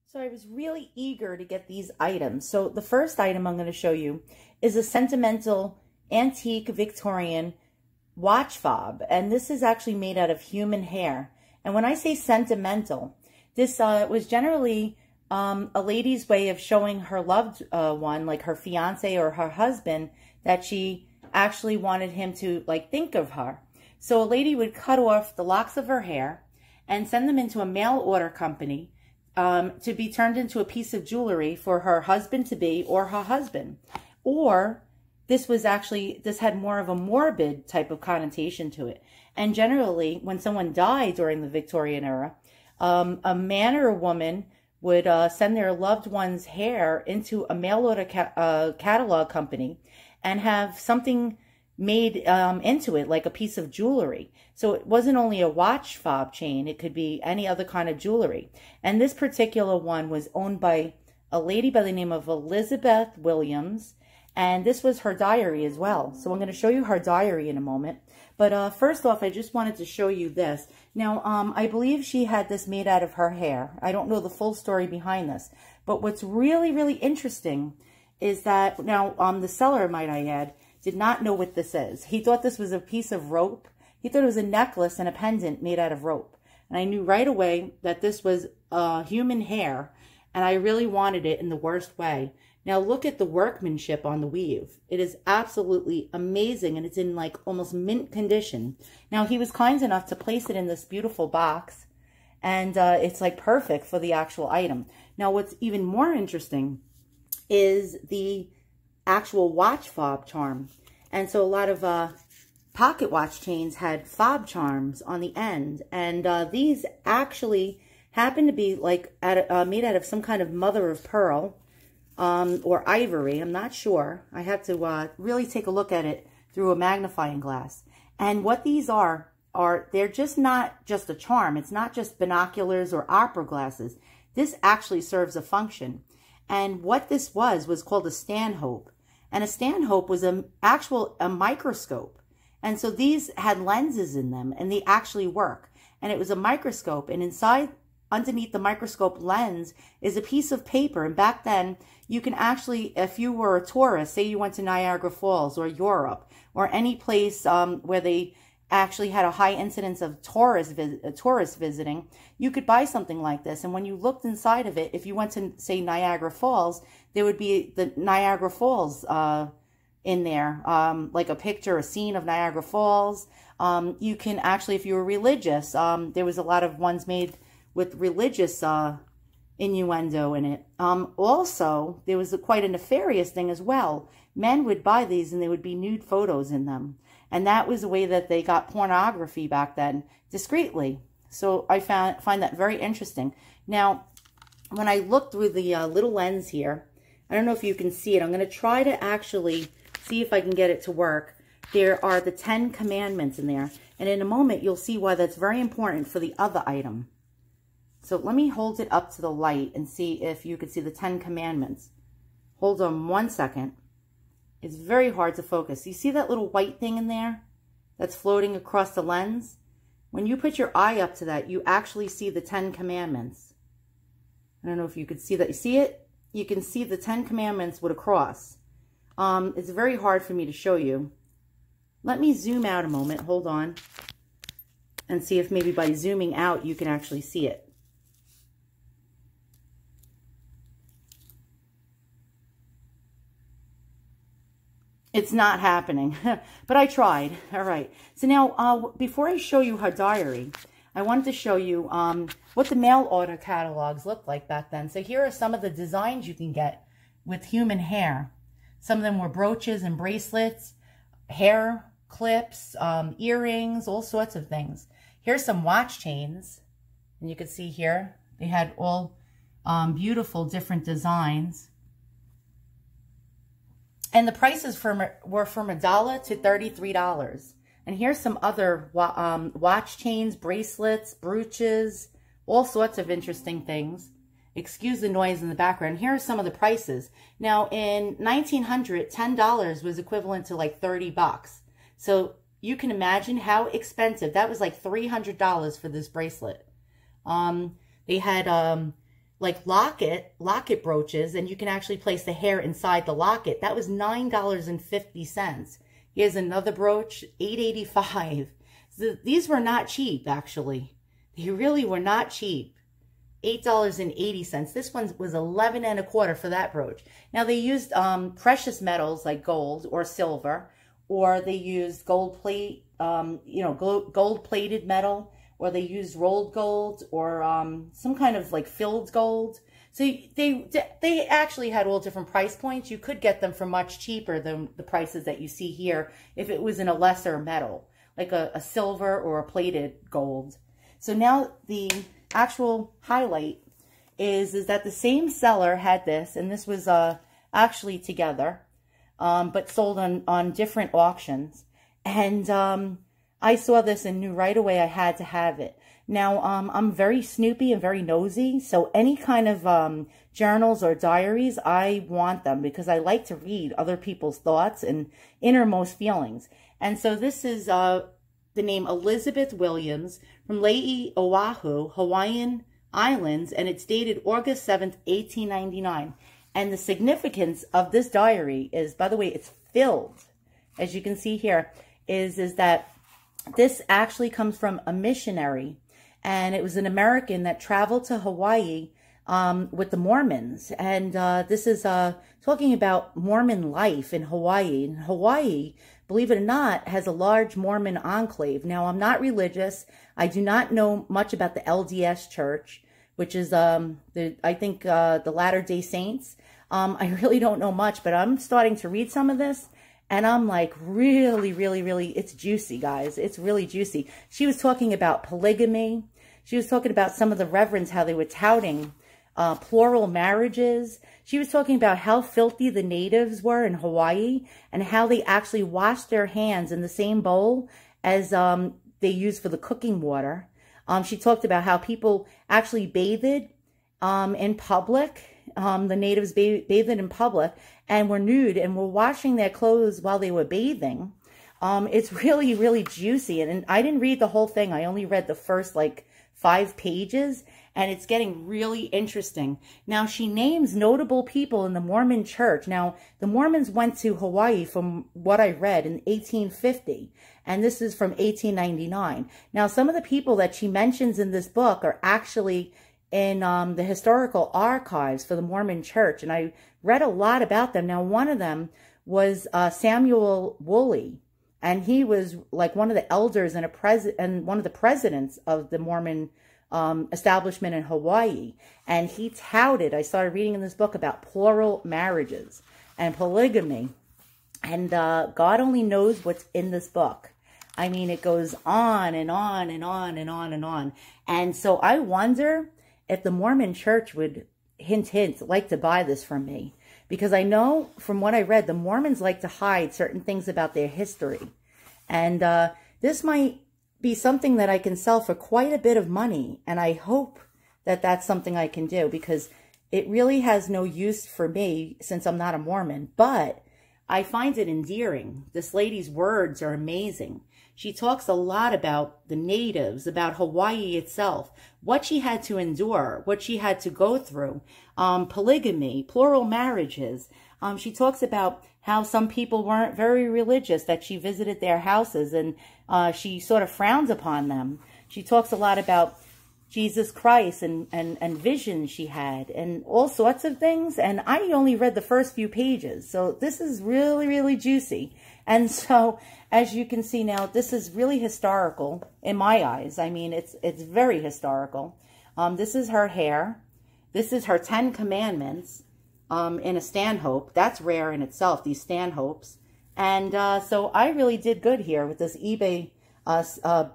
So I was really eager to get these items. So the first item I'm going to show you is a sentimental antique Victorian watch fob. And this is actually made out of human hair. And when I say sentimental, this was generally a lady's way of showing her loved one, like her fiance or her husband, that she actually wanted him to like think of her. So a lady would cut off the locks of her hair and send them into a mail order company to be turned into a piece of jewelry for her husband-to-be or her husband. Or this had more of a morbid type of connotation to it. And generally, when someone died during the Victorian era, a man or a woman would send their loved one's hair into a mail order catalog company and have something made into it, like a piece of jewelry. So it wasn't only a watch fob chain, it could be any other kind of jewelry. And this particular one was owned by a lady by the name of Elizabeth Williams, and this was her diary as well. So I'm going to show you her diary in a moment. But first off, I just wanted to show you this. Now, I believe she had this made out of her hair. I don't know the full story behind this. But what's really, really interesting is that, now, the seller, might I add, did not know what this is. He thought this was a piece of rope. He thought it was a necklace and a pendant made out of rope. And I knew right away that this was human hair, and I really wanted it in the worst way. Now look at the workmanship on the weave. It is absolutely amazing, and it's in like almost mint condition. Now he was kind enough to place it in this beautiful box, and it's like perfect for the actual item. Now what's even more interesting is the actual watch fob charm. And so a lot of pocket watch chains had fob charms on the end, and these actually happen to be like made out of some kind of mother of pearl or ivory. I'm not sure. I have to really take a look at it through a magnifying glass. And what these are they're just not just a charm. It's not just binoculars or opera glasses. This actually serves a function. And what this was called a stanhope. And a stanhope was a microscope. And so these had lenses in them, and they actually work. And it was a microscope, and underneath the microscope lens is a piece of paper. And back then, you can actually, if you were a tourist, say you went to Niagara Falls or Europe or any place where they actually had a high incidence of tourists visiting, you could buy something like this. And when you looked inside of it, if you went to, say, Niagara Falls, there would be the Niagara Falls in there, like a picture, a scene of Niagara Falls. You can actually, if you were religious, there was a lot of ones made with religious innuendo in it. Also, there was quite a nefarious thing as well. Men would buy these and there would be nude photos in them. And that was the way that they got pornography back then, discreetly. So I find that very interesting. Now, when I look through the little lens here, I don't know if you can see it. I'm going to try to actually see if I can get it to work. There are the 10 commandments in there. And in a moment, you'll see why that's very important for the other item. So let me hold it up to the light and see if you can see the 10 commandments. Hold on 1 second. It's very hard to focus. You see that little white thing in there that's floating across the lens? When you put your eye up to that, you actually see the 10 commandments. I don't know if you could see that. You see it? You can see the 10 commandments with a cross. It's very hard for me to show you. Let me zoom out a moment. Hold on. And see if maybe by zooming out, you can actually see it. It's not happening, but I tried. All right. So now, before I show you her diary, I wanted to show you what the mail order catalogs looked like back then. So here are some of the designs you can get with human hair. Some of them were brooches and bracelets, hair clips, earrings, all sorts of things. Here's some watch chains. And you can see here, they had all beautiful different designs. And the prices were from $1 to $33. And here's some other watch chains, bracelets, brooches, all sorts of interesting things. Excuse the noise in the background. Here are some of the prices. Now, in 1900, $10 was equivalent to like 30 bucks. So you can imagine how expensive. That was like $300 for this bracelet. They had like locket brooches, and you can actually place the hair inside the locket. That was $9.50. Here's another brooch, $8.85. So these were not cheap, actually. They really were not cheap. $8.80. This one was $11.25 for that brooch. Now they used precious metals like gold or silver, or they used gold plate, gold plated metal, or they used rolled gold, or some kind of like filled gold. So they actually had all different price points. You could get them for much cheaper than the prices that you see here if it was in a lesser metal, like a silver or a plated gold. So now the actual highlight is that the same seller had this, and this was actually together, but sold on different auctions. And I saw this and knew right away I had to have it. Now, I'm very snoopy and very nosy, so any kind of journals or diaries, I want them because I like to read other people's thoughts and innermost feelings. And so this is the name Elizabeth Williams from Laie, Oahu, Hawaiian Islands, and it's dated August 7th, 1899. And the significance of this diary is, by the way, it's filled, as you can see here, is that this actually comes from a missionary, and it was an American that traveled to Hawaii with the Mormons. And this is talking about Mormon life in Hawaii. And Hawaii, believe it or not, has a large Mormon enclave. Now, I'm not religious. I do not know much about the LDS church, which is, I think, the Latter-day Saints. I really don't know much, but I'm starting to read some of this. And I'm like, really, it's juicy, guys. It's really juicy. She was talking about polygamy. She was talking about some of the reverends, how they were touting plural marriages. She was talking about how filthy the natives were in Hawaii and how they actually washed their hands in the same bowl as they used for the cooking water. She talked about how people actually bathed in public. The natives bathed in public and were nude and were washing their clothes while they were bathing. It's really juicy. And I didn't read the whole thing. I only read the first, 5 pages, and it's getting really interesting. Now, she names notable people in the Mormon church. Now, the Mormons went to Hawaii, from what I read, in 1850, and this is from 1899. Now, some of the people that she mentions in this book are actually in the historical archives for the Mormon church, and I read a lot about them. Now, one of them was Samuel Woolley, and he was like one of the elders and one of the presidents of the Mormon establishment in Hawaii. And he touted, I started reading in this book about plural marriages and polygamy. And God only knows what's in this book. I mean, it goes on and on and on and on and on. And so I wonder if the Mormon church would, hint, like to buy this from me. Because I know from what I read, the Mormons like to hide certain things about their history. And this might be something that I can sell for quite a bit of money. And I hope that that's something I can do, because it really has no use for me since I'm not a Mormon. But I find it endearing. This lady's words are amazing. She talks a lot about the natives, about Hawaii itself, what she had to endure, what she had to go through, polygamy, plural marriages. She talks about how some people weren't very religious, that she visited their houses and she sort of frowns upon them. She talks a lot about Jesus Christ and visions she had and all sorts of things. And I only read the first few pages. So this is really juicy. And so, as you can see now, this is really historical in my eyes. I mean, it's very historical. This is her hair. This is her 10 Commandments in a stanhope. That's rare in itself, these stanhopes. And so I really did good here with this eBay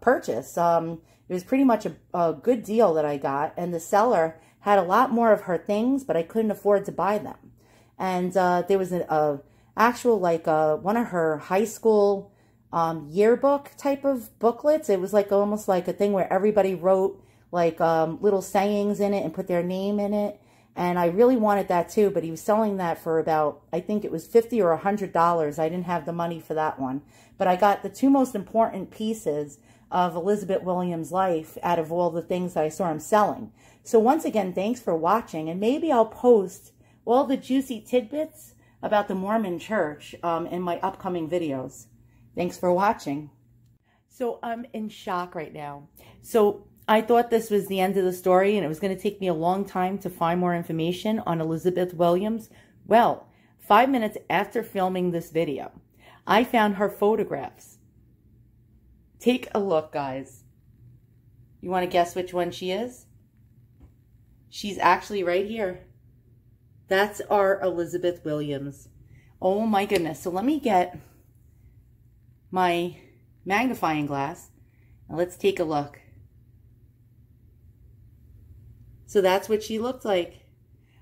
purchase. It was pretty much a good deal that I got. And the seller had a lot more of her things, but I couldn't afford to buy them. And there was an actual, one of her high school yearbook type of booklets. It was almost like a thing where everybody wrote little sayings in it and put their name in it. And I really wanted that too, but he was selling that for about, I think it was $50 or $100. I didn't have the money for that one. But I got the 2 most important pieces of Elizabeth Williams' life out of all the things that I saw him selling. So once again, thanks for watching, and maybe I'll post all the juicy tidbits about the Mormon church in my upcoming videos. Thanks for watching. So I'm in shock right now. So I thought this was the end of the story, and it was going to take me a long time to find more information on Elizabeth Williams. Well, 5 minutes after filming this video, I found her photographs. Take a look, guys. You want to guess which one she is? She's actually right here. That's our Elizabeth Williams. Oh my goodness. So let me get my magnifying glass and let's take a look. So that's what she looked like.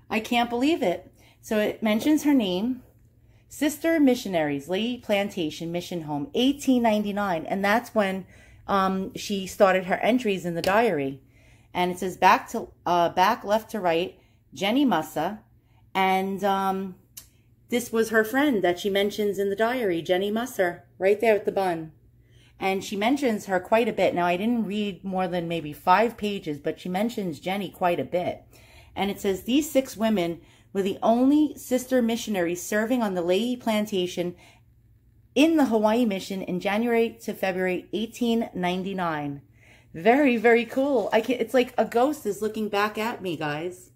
I can't believe it. So it mentions her name, Sister Missionaries, Lady Plantation Mission Home, 1899. And that's when she started her entries in the diary. And it says back left to right, Jenny Mussa. And this was her friend that she mentions in the diary, Jenny Musser, right there at the bun. And she mentions her quite a bit. Now, I didn't read more than maybe 5 pages, but she mentions Jenny quite a bit. And it says, these 6 women were the only sister missionaries serving on the Lady Plantation in the Hawaii mission in January to February 1899. Very, very cool. It's like a ghost is looking back at me, guys.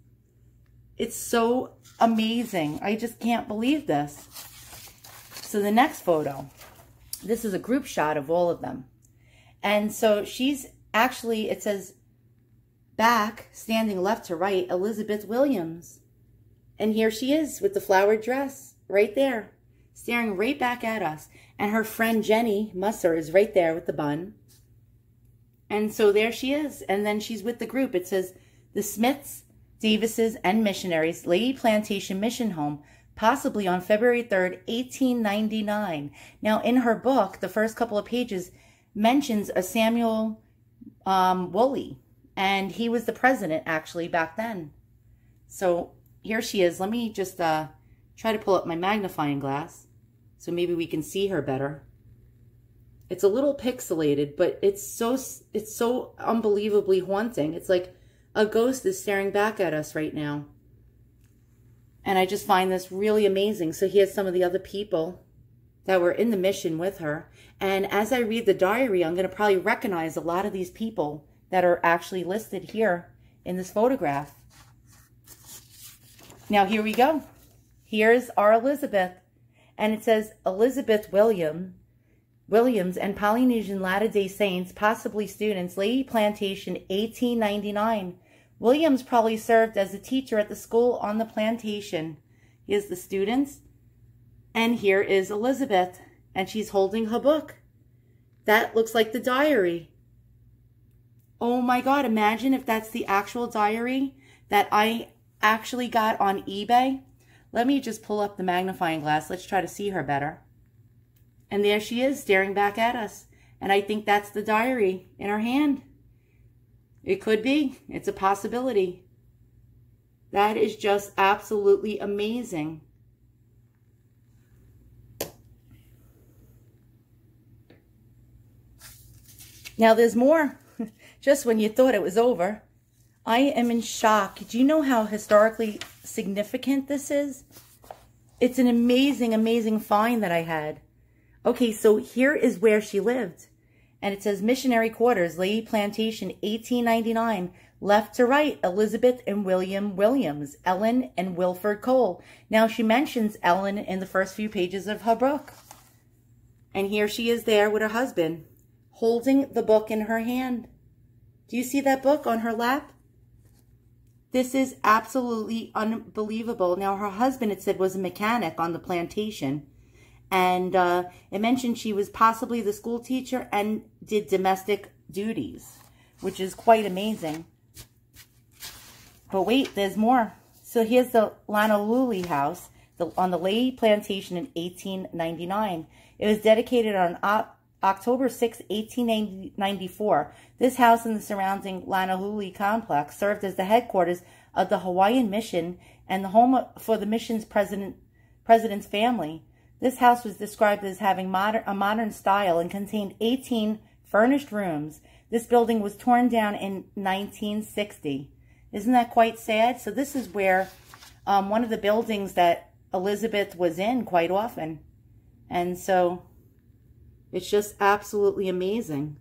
It's so amazing. I just can't believe this. So the next photo, this is a group shot of all of them. And so she's actually, it says back, standing left to right, Elizabeth Williams. And here she is with the flowered dress right there, staring right back at us. And her friend Jenny Musser is right there with the bun. And so there she is. And then she's with the group. It says the Smiths, Davises, and Missionaries, Lady Plantation Mission Home, possibly on February 3rd, 1899. Now, in her book, the first couple of pages mentions a Samuel Woolley, and he was the president, actually, back then. So here she is. Let me just try to pull up my magnifying glass so maybe we can see her better. It's a little pixelated, but it's so unbelievably haunting. It's like a ghost is staring back at us right now. And I just find this really amazing. So here's some of the other people that were in the mission with her. And as I read the diary, I'm going to probably recognize a lot of these people that are actually listed here in this photograph. Now, here we go. Here's our Elizabeth. And it says Elizabeth Williams and Polynesian Latter-day Saints, possibly students, Lady Plantation, 1899. Williams probably served as a teacher at the school on the plantation. Here's the students. And here is Elizabeth. And she's holding her book. That looks like the diary. Oh my God, imagine if that's the actual diary that I actually got on eBay. Let me just pull up the magnifying glass. Let's try to see her better. And there she is, staring back at us. And I think that's the diary in her hand. It could be. It's a possibility. That is just absolutely amazing. Now there's more. Just when you thought it was over. I am in shock. Do you know how historically significant this is? It's an amazing, amazing find that I had. Okay, so here is where she lived. And it says Missionary Quarters, Lady Plantation, 1899. Left to right, Elizabeth and William Williams, Ellen and Wilford Cole. Now she mentions Ellen in the first few pages of her book. And here she is there with her husband, holding the book in her hand. Do you see that book on her lap? This is absolutely unbelievable. Now her husband, it said, was a mechanic on the plantation. And it mentioned she was possibly the school teacher and did domestic duties, which is quite amazing. But wait, there's more. So here's the Lanaluli house on the Lady Plantation in 1899. It was dedicated on October 6, 1894. This house and the surrounding Lanaluli complex served as the headquarters of the Hawaiian mission and the home for the mission's president's family. This house was described as having a modern style and contained 18 furnished rooms. This building was torn down in 1960. Isn't that quite sad? So this is where one of the buildings that Elizabeth was in quite often. And so it's just absolutely amazing.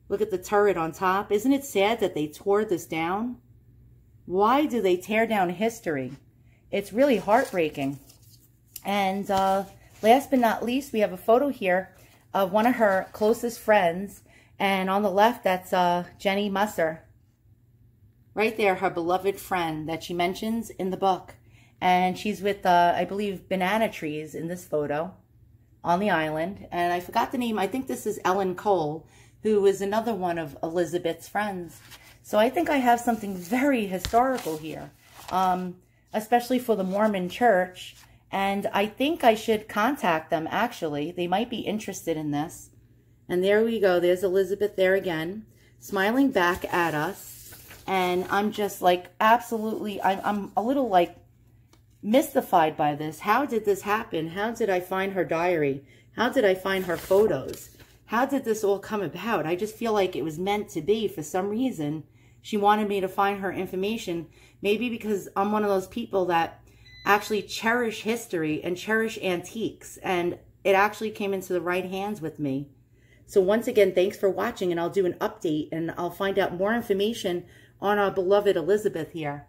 Look at the turret on top. Isn't it sad that they tore this down? Why do they tear down history? It's really heartbreaking. And last but not least, we have a photo here of one of her closest friends. And on the left, that's Jenny Musser. Right there, her beloved friend that she mentions in the book. And she's with, I believe, banana trees in this photo on the island. And I forgot the name. I think this is Ellen Cole, who is another one of Elizabeth's friends. So I think I have something very historical here, especially for the Mormon church. And I think I should contact them, actually. They might be interested in this. And there we go. There's Elizabeth there again, smiling back at us. And I'm just like, absolutely, I'm a little like mystified by this. How did this happen? How did I find her diary? How did I find her photos? How did this all come about? I just feel like it was meant to be for some reason. She wanted me to find her information. Maybe because I'm one of those people that actually cherish history and cherish antiques. And it actually came into the right hands with me. So once again, thanks for watching, and I'll do an update and I'll find out more information on our beloved Elizabeth here.